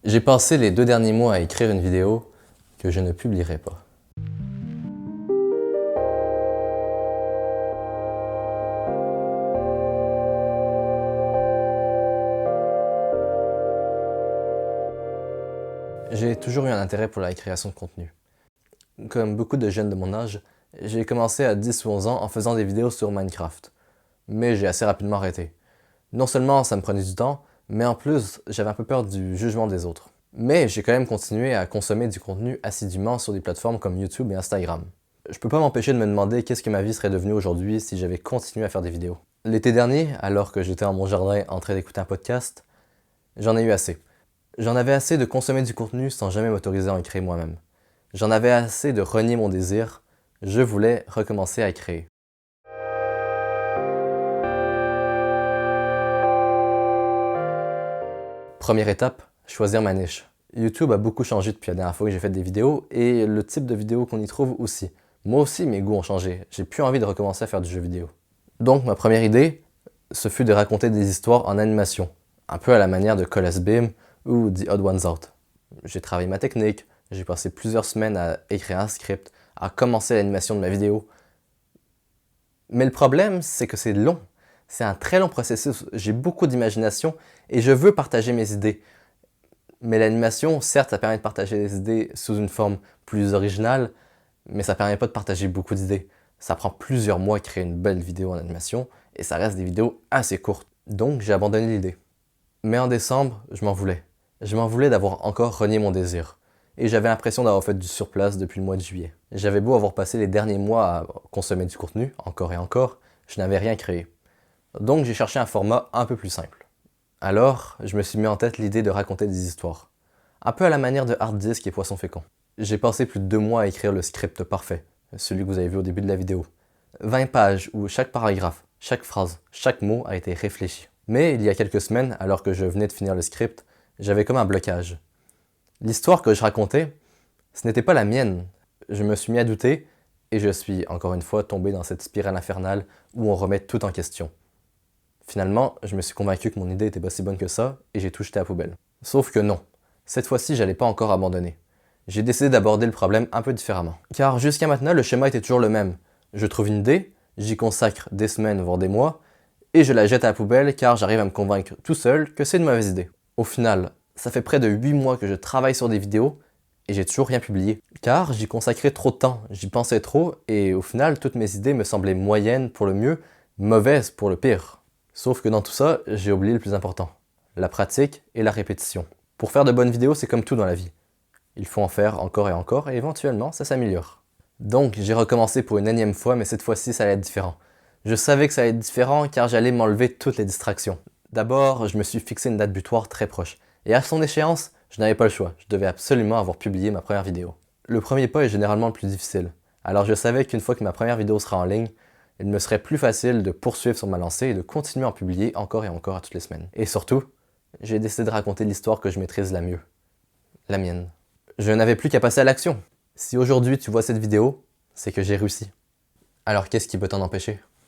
J'ai passé les 2 derniers mois à écrire une vidéo que je ne publierai pas. J'ai toujours eu un intérêt pour la création de contenu. Comme beaucoup de jeunes de mon âge, j'ai commencé à 10 ou 11 ans en faisant des vidéos sur Minecraft. Mais j'ai assez rapidement arrêté. Non seulement ça me prenait du temps, mais en plus j'avais un peu peur du jugement des autres. Mais j'ai quand même continué à consommer du contenu assidûment sur des plateformes comme YouTube et Instagram. Je peux pas m'empêcher de me demander qu'est-ce que ma vie serait devenue aujourd'hui si j'avais continué à faire des vidéos. L'été dernier, alors que j'étais dans mon jardin en train d'écouter un podcast, j'en ai eu assez. J'en avais assez de consommer du contenu sans jamais m'autoriser à en créer moi-même. J'en avais assez de renier mon désir. Je voulais recommencer à créer. Première étape, choisir ma niche. YouTube a beaucoup changé depuis la dernière fois que j'ai fait des vidéos et le type de vidéos qu'on y trouve aussi. Moi aussi, mes goûts ont changé. J'ai plus envie de recommencer à faire du jeu vidéo. Donc, ma première idée, ce fut de raconter des histoires en animation, un peu à la manière de Colas Beam ou The Odd Ones Out. J'ai travaillé ma technique, j'ai passé plusieurs semaines à écrire un script, à commencer l'animation de ma vidéo. Mais le problème, c'est que c'est long. C'est un très long processus. J'ai beaucoup d'imagination et je veux partager mes idées. Mais l'animation, certes, ça permet de partager des idées sous une forme plus originale, mais ça permet pas de partager beaucoup d'idées. Ça prend plusieurs mois de créer une belle vidéo en animation et ça reste des vidéos assez courtes. Donc j'ai abandonné l'idée. Mais en décembre, je m'en voulais. Je m'en voulais d'avoir encore renié mon désir. Et j'avais l'impression d'avoir fait du surplace depuis le mois de juillet. J'avais beau avoir passé les derniers mois à consommer du contenu, encore et encore, je n'avais rien créé. Donc j'ai cherché un format un peu plus simple. Alors, je me suis mis en tête l'idée de raconter des histoires. Un peu à la manière de Hard Disk et Poisson Fécond. J'ai passé plus de 2 mois à écrire le script parfait, celui que vous avez vu au début de la vidéo. 20 pages où chaque paragraphe, chaque phrase, chaque mot a été réfléchi. Mais il y a quelques semaines, alors que je venais de finir le script, j'avais comme un blocage. L'histoire que je racontais, ce n'était pas la mienne. Je me suis mis à douter et je suis, encore une fois, tombé dans cette spirale infernale où on remet tout en question. Finalement, je me suis convaincu que mon idée était pas si bonne que ça et j'ai tout jeté à la poubelle. Sauf que non. Cette fois-ci, j'allais pas encore abandonner. J'ai décidé d'aborder le problème un peu différemment. Car jusqu'à maintenant, le schéma était toujours le même. Je trouve une idée, j'y consacre des semaines, voire des mois, et je la jette à la poubelle car j'arrive à me convaincre tout seul que c'est une mauvaise idée. Au final, ça fait près de 8 mois que je travaille sur des vidéos et j'ai toujours rien publié. Car j'y consacrais trop de temps, j'y pensais trop et au final, toutes mes idées me semblaient moyennes pour le mieux, mauvaises pour le pire. Sauf que dans tout ça, j'ai oublié le plus important, la pratique et la répétition. Pour faire de bonnes vidéos, c'est comme tout dans la vie. Il faut en faire encore et éventuellement, ça s'améliore. Donc, j'ai recommencé pour une énième fois, mais cette fois-ci, ça allait être différent. Je savais que ça allait être différent car j'allais m'enlever toutes les distractions. D'abord, je me suis fixé une date butoir très proche. Et à son échéance, je n'avais pas le choix. Je devais absolument avoir publié ma première vidéo. Le premier pas est généralement le plus difficile. Alors je savais qu'une fois que ma première vidéo sera en ligne, il me serait plus facile de poursuivre sur ma lancée et de continuer à en publier encore et encore à toutes les semaines. Et surtout, j'ai décidé de raconter l'histoire que je maîtrise la mieux. La mienne. Je n'avais plus qu'à passer à l'action. Si aujourd'hui tu vois cette vidéo, c'est que j'ai réussi. Alors qu'est-ce qui peut t'en empêcher ?